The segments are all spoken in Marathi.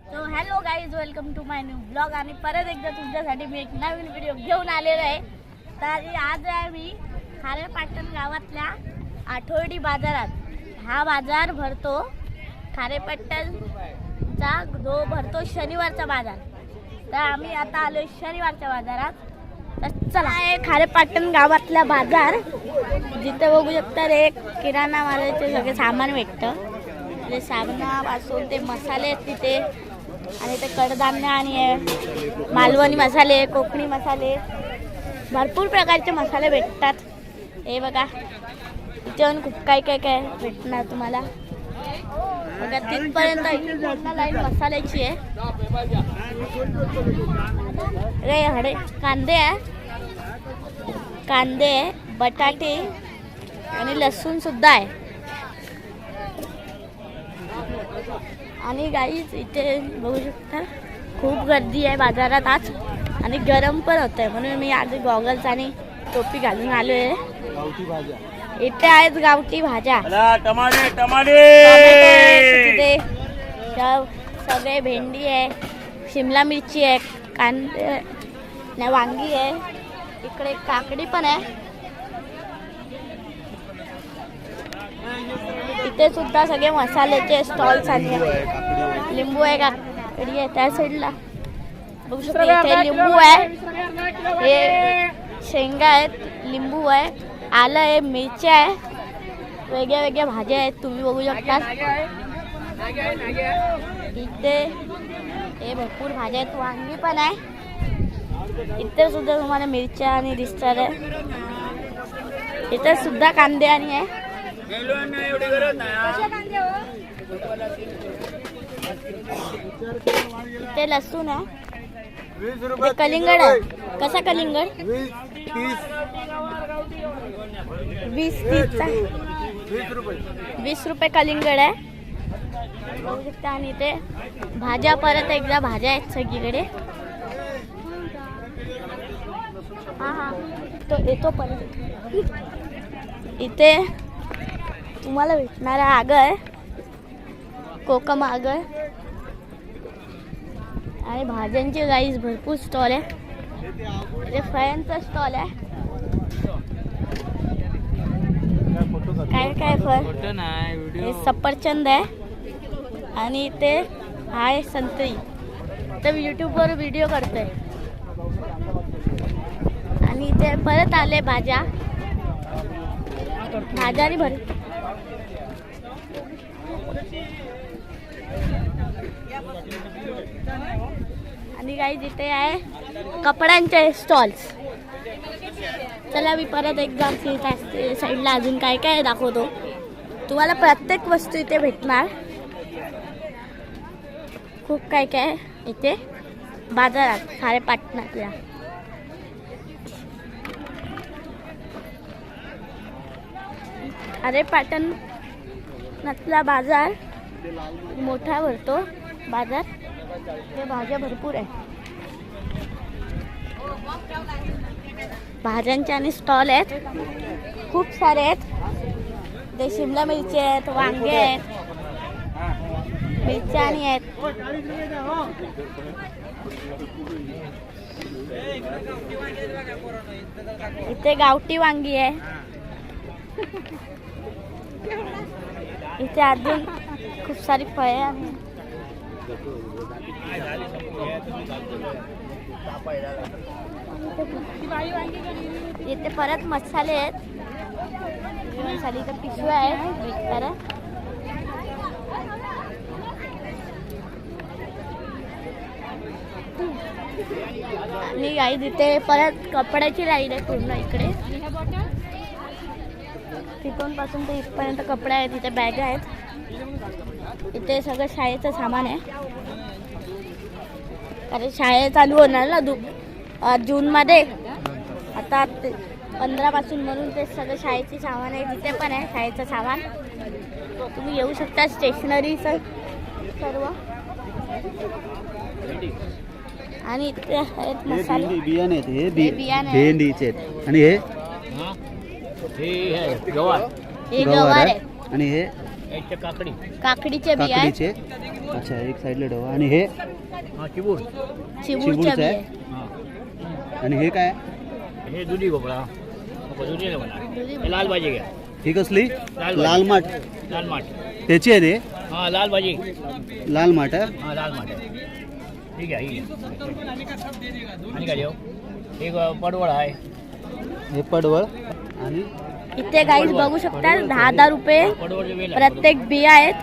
So hello guys, welcome to my new blog. आणि परत एकदा तुमच्यासाठी मी एक नवीन व्हिडिओ घेऊन आलेलो आहे. तर आज आहे मी खारेपाटण गावातल्या आठवडी बाजारात. हा बाजार भरतो खारेपाटणचा, जो भरतो शनिवारचा बाजार. तर आम्ही आता आलोय शनिवारच्या बाजारात. तर चला, आहे खारेपाटण गावातला बाजार, जिथे बघू शकता रे किराणा मालाचे सगळे सामान भेटतं. म्हणजे साबणापासून ते मसाले आहेत तिथे, आणि ते कडधान्य आणि मालवणी मसाले, कोकणी मसाले, भरपूर प्रकारचे मसाले भेटतात. हे बघा, इथे खूप काय काय काय भेटणार तुम्हाला. बघा तिथपर्यंत पूर्ण लाईन मसाल्याची आहे. रे हडे कांदे आहे, कांदे आहे, बटाटे आणि लसूण सुद्धा आहे. आणि गाईज इथे बघू शकता खूप गर्दी आहे बाजारात आज, आणि गरम पण होत आहे, म्हणून मी आज गॉगल्स आणि टोपी घालून आलो आहे. इथे आहेत गावठी भाज्या, टमाटे तिथे सगळे भेंडी आहे, शिमला मिरची आहे, कांदे नाही, वांगी आहे, इकडे काकडी पण आहे. इथे सुद्धा सगळे मसाल्याचे स्टॉल्स आणि लिंबू आहे, काकडी आहे त्या साईडला बघू शकता. इथे लिंबू आहे, हे शेंगा आहेत, लिंबू आहे, आलं आहे, मिरच्या आहे, वेगळ्या वेगळ्या भाज्या आहेत तुम्ही बघू शकता. इथे हे भरपूर भाज्या आहेत, वांगी पण आहे. इथे सुद्धा तुम्हाला मिरच्या आणि दिसतात आहे. इथे सुद्धा कांदे आणि आहे. इथे लसूण आहे, इथे कलिंगड आहे. कसा कलिंगड? 20 रुपये कलिंगड आहे. आणि इथे भाज्या, परत एकदा भाज्या आहेत सगळीकडे. हा तो येतो परत. इथे तुम्हाला भेटणार आहे आगळ, कोकम आगळ, आणि भाज्यांचे गाईज भरपूर स्टॉल आहे. इथे फळांचा स्टॉल आहे. काय काय फळ? हे सफरचंद आहे, आणि इथे आहे संत्री. तर यूट्यूबवर व्हिडिओ करतोय. आणि इथे परत आले भाज्या, भाज्यानी भर. आणि काही जिथे आहे कपड्यांचे स्टॉल्स. चला मी परत एकदा साईडला अजून काय काय दाखवतो तुम्हाला. प्रत्येक वस्तू इथे भेटणार, खूप काय काय इथे बाजारात खारेपाटणातल्या. खारेपाटणातला बाजार मोठा भरतो बाजार. ते भाज्या भरपूर आहे, भाज्यांचे आणि स्टॉल आहेत खूप सारे आहेत. ते शिमला मिरची आहेत, वांगे आहेत, मिरच्या आणि आहेत. इथे गावठी वांगी आहे. इथे अजून खूप सारी फळे आहेत. इथे परत मसाले आहेत, मसाले तर पिशव्या आहेत भेटणार. आणि गाईज इथे परत कपड्याची लाईन आहे पूर्ण इकडे. तिथून पासून ते इथपर्यंत कपडे आहेत. इथे बॅग आहेत. इथे सगळं शाळेचं सामान आहे, कारण शाळे चालू होणार ना जूनमध्ये. आता 15 पासून, म्हणून ते सगळं शाळेचे सामान आहे. तिथे पण आहे शाळेचं सामान, तुम्ही येऊ शकता. स्टेशनरीचं सर्व. आणि इथे आहेत मसाले, बियाणे आहेत. हे बियाणे भेंडीचे आहेत. आणि हे गवार आहे. आणि हे काकडीचे बिया आहेत. अच्छा एक साईडला ठेवा. आणि हे चिबूरच्या चिबूरचं बी आहे. आहे. आणि हे काय हे दुधी भोपळा लाल भाजी घ्या. ही कसली लाल लाल माठ लाल माठ. त्याची आहे ते हां लाल भाजी. लाल माठ आहे. हां लाल माठ आहे. ठीक आहे. आणि काय देऊ. एक पडवळ आहे. हे पडवळ. आणि इथे गाईज बघू शकता 10-10 रुपये पडवळचे वेल आहे. प्रत्येक बिया आहेत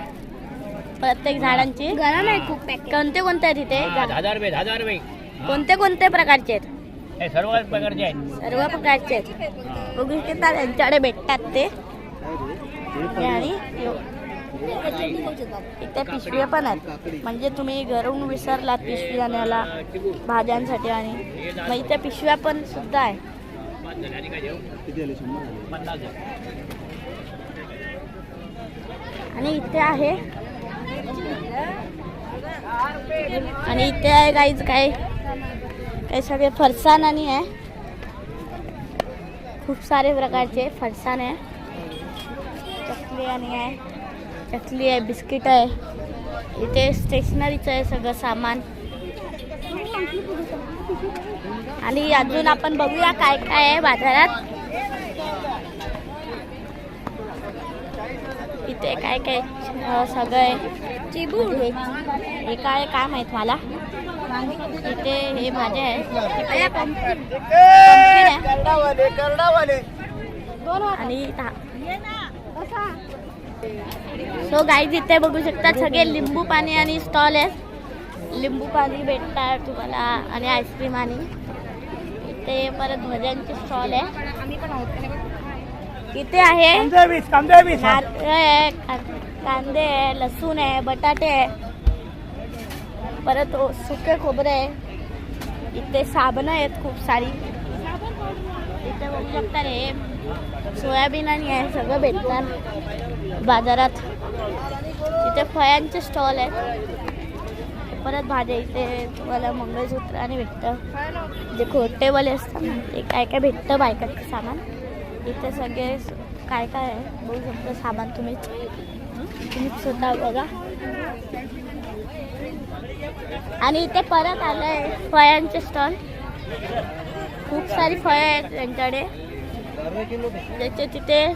प्रत्येक झाडांची. गरम आहे खूप. कोणते कोणते आहेत इथे? 10,000 रुपये 10,000 रुपये. कोणते कोणते प्रकारचे आहेत? हे सर्व प्रकारचे आहेत. सर्व प्रकारचे आहेत. बघू शकता त्यांच्याकडे भेटतात ते. आणि इथे पिशव्या पण आहेत. म्हणजे तुम्ही घरून विसरलात पिशवी आणायला भाज्यांसाठी आणि मग इथे पिशव्या पण सुद्धा आहे. आणि काय देऊ. किती आले 100 आले. 50 आहे. आणि इथे आहे गाईज काय काय सगळे फरसाण आणि आहे. खूप सारे प्रकारचे फरसाण आहे. चकली आणि आहे. चकली आहे. बिस्किट आहे. इथे स्टेशनरीचं आहे सगळं सामान. आणि अजून आपण बघूया काय काय आहे बाजारात. इथे काय काय सगळं आहे. चिबूड हे काय काय माहित मला. इथे हे भाज्या आहे. आणि सो गाईज इथे बघू शकता सगळे लिंबू पाणी आणि स्टॉल आहेत. लिंबू पाणी भेटतात तुम्हाला आणि आईस्क्रीम. आणि इथे परत भज्यांचे स्टॉल आहे. इथे आहे नारळ आहे, कांदे आहे, लसूण आहे, बटाटे आहे, परत सुके खोबरे आहे. इथे साबणं आहेत खूप सारी. इथे बघू शकता रे सोयाबीन आणि आहे सगळं भेटतात बाजारात. इथे फळांचे स्टॉल आहेत. परत भाज्या इथे तुम्हाला मंगळसूत्र आणि भेटतं. जे खोटेवाले असतात ना ते काय काय भेटतं बायकांचं सामान. इथे सगळे काय काय आहे बघू शकता सामान. तुम्ही स्वतः बघा. आणि इथे परत आलंय फळांचे स्टॉल. खूप सारी फळं आहेत त्यांच्याकडे. त्याचे तिथे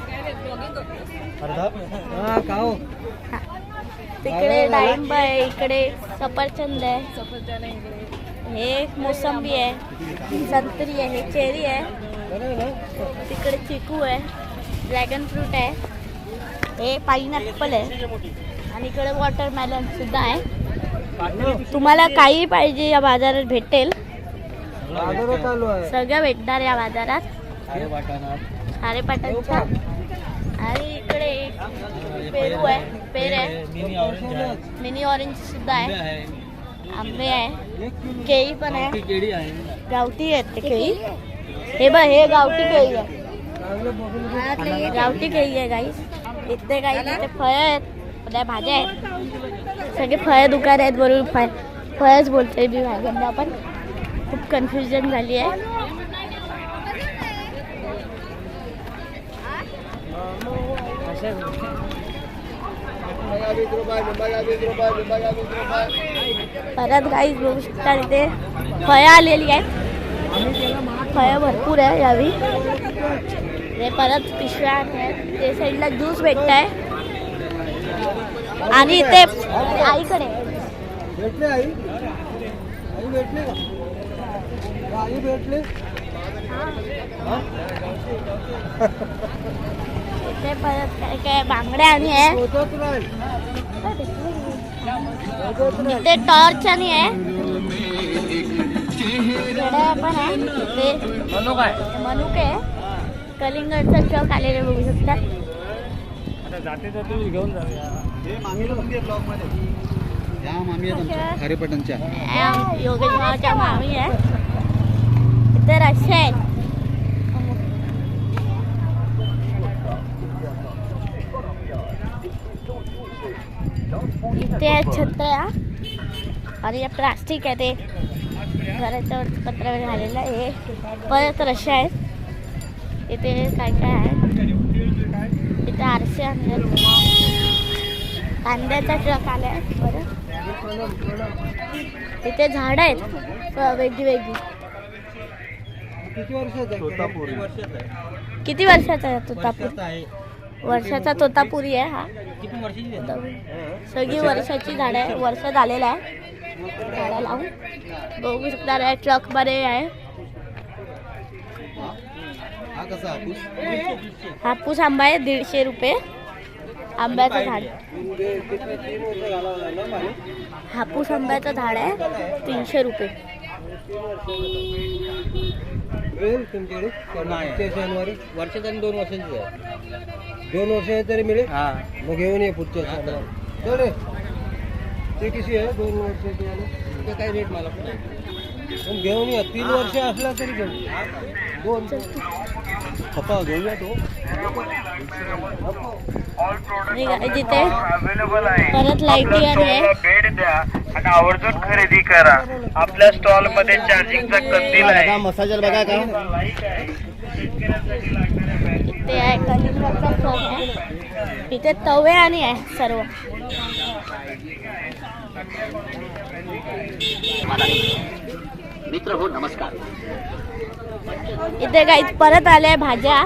तिकडे डाळिंब आहे. इकडे सफरचंद आहे. हे मोसंबी आहे. संत्री आहे. हे चेरी आहे. तिकडे चिकू आहे. ड्रॅगन फ्रूट आहे. हे पाईनॅपल आहे. आणि इकडे वॉटरमेलन सुद्धा आहे. तुम्हाला काही पाहिजे या बाजारात भेटेल. सगळं भेटणार या बाजारात खारेपाटणच्या. आणि इकडे पेरू आहे. पेर आहे. मिनी ऑरेंज सुद्धा आहे. आंबे आहे. केळी पण आहे. गावठी आहेत ते केळी. हे बघ हे गावठी केळी आहे. गावठी केळी आहे गाईस. इथे काही इथे फळं आहेत. त्या भाज्या आहेत. सगळे फळं दुकान आहेत. बरोबर फळच बोलतोय मी भाज्यांना. पण खूप कन्फ्युजन झाली आहे. परत गाईस बघू शकता इथे फळं आलेली आहेत. फळं भरपूर आहे यावी. ते परत पिशव्या आहेत. ते साईडला ज्यूस भेटत आहे. आणि इथे आईकडे भेटले आई भेटले का आई भेटले. इथे परत काय काय बांगड्या आणि आहे. इथे टॉर्च आणि आहे. घड्याळ पण आहे. इथे मनुके आहे. कलिंगडचा चौक आलेले बघू शकता. घेऊन जाऊया. या मामी आहेत आमच्या खारेपाटणच्या. योगेश भावाच्या मामी आहे. इथे रस्से आहेत. इथे आहेत छत्र्या. आणि या प्लास्टिक आहे ते घराच्या पत्र झालेलं आहे. परत रस्से आहेत. इथे काय काय आहे. इथे आरसे आहेत. कांद्याचा ट्रक आलाय. परत इथे झाड आहेत वेगळी वेगळी. किती वर्षाचा तोतापुरी. किती वर्षाचा आहे तोतापुरी? वर्षाचा तोतापुरी आहे हा. सगळी वर्षाची झाड आहे, वर्ष झालेलं आहे झाडा लावून. बघू शकता आहे ट्रक मध्ये आहे. हा कसा हापूस? हापूस आंबा आहे 150 रुपये आंब्याचं झाड. हापूस आंब्याचं झाड आहे 300 रुपये. मिळेल तुमच्याकडे पुढच्या शनिवारी? वर्षात आणि 2 वर्षांची आहे. 2 वर्षाची तरी मिळेल. मग घेऊन ये पुढच्या शनिवारी. चल रे. ते किती आहे 2 वर्षाची आणि ते काय रेट मला पण घेऊन या. 3 वर्ष असला तरी घेऊन 2 पप्पा घेऊया तो. जिथे परत लाईटी आहे. भेट द्या आणि आवर्जून खरेदी करा. आपल्या स्टॉल मध्ये चार्जिंगचा कंदील आहे. मसाजर बघा का? इथे आहे कलिंगडचा फळ आहे. इथे तवे आणि आहे सर्व. मित्र हो नमस्कार. इथे काही परत आल्या भाज्या.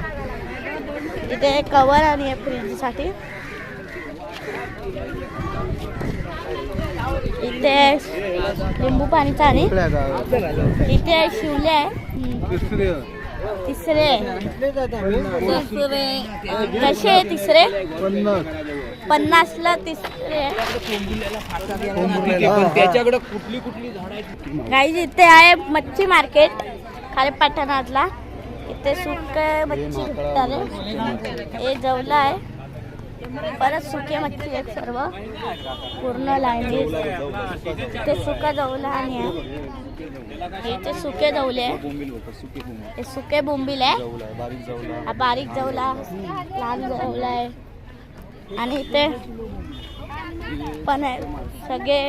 इथे कवर आणि आहे फ्रीज साठी. इथे लिंबू पाणीचा आणि इथे शिवले आहे. तिसरे कसे आहे तिसरे? 50ला तिसरे. त्याच्याकडे कुठली कुठली झाड आहेत? गाईज इथे आहे मच्छी मार्केट खारेपाटणातला. इथे सुके मच्छी भेटतात. हे जवला आहे. परत सुके मच्छी आहेत सर्व पूर्ण लाईनी. इथे सुका जवला आणि आहे. इथे सुके जवले आहे. हे सुके बोंबील आहे. हा बारीक जवला लहान जवला आहे. आणि इथे पण आहे सगळे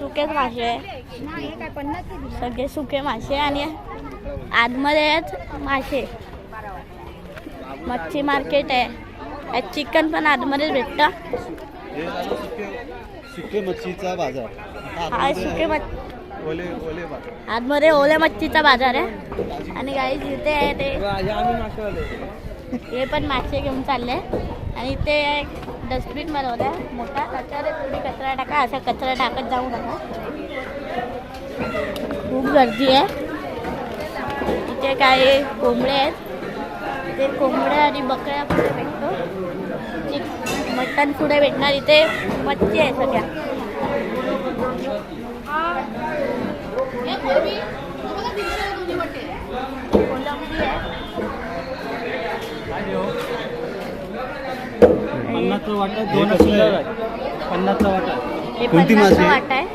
सुकेच मासे आहे. सगळे सुके मासे आणि आतमध्ये आहेत मासे. मच्छी मार्केट आहे. चिकन पण आतमध्येच भेटतं. सुके मच्छीचा बाजार. हा सुके ओले बाजार. आतमध्ये ओल्या मच्छीचा बाजार आहे. आणि काही जिथे आहे ते हे पण मासे घेऊन चालले. आणि इथे एक डस्टबिन बनवलं आहे मोठा. त्याच्यावर थोडी कचरा टाका. असा कचरा टाकत जाऊ नका. खूप गर्दी आहे. इथे काही कोंबडे आहेत. ते कोंबड्या आणि बकऱ्या पुढे भेटतो. मटण पुढे भेटणार. इथे मच्छी आहे सगळ्या. कोलंबी आहे. 50चा वाटा 2 शिल्लक आहे. 50चा वाटा. हे कोणती 50चा मासे? वाटा आहे.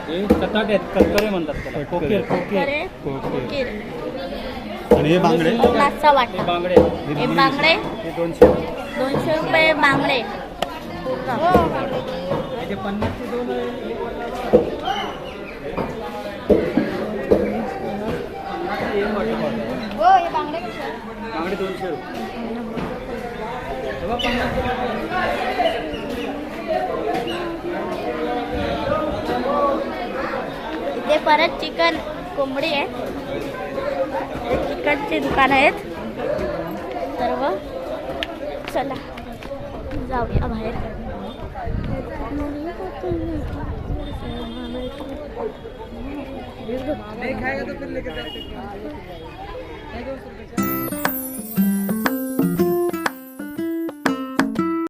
हे कटाट आहेत. कटकरे म्हणतात त्याला. कोकीर अरे, कोकीर. आणि हे बांगडे 50चा वाटा. बांगडे. हे बांगडे हे 200. 200 रुपये बांगडे. हे 50चे 2 आहे. बांगडे 200 रुपये. इथे परत चिकन कोंबडी आहे. चिकनची दुकान आहेत सर्व. चला जाऊया बाहेर. नहीं खाएगा तो फिर लेके जाते हैं।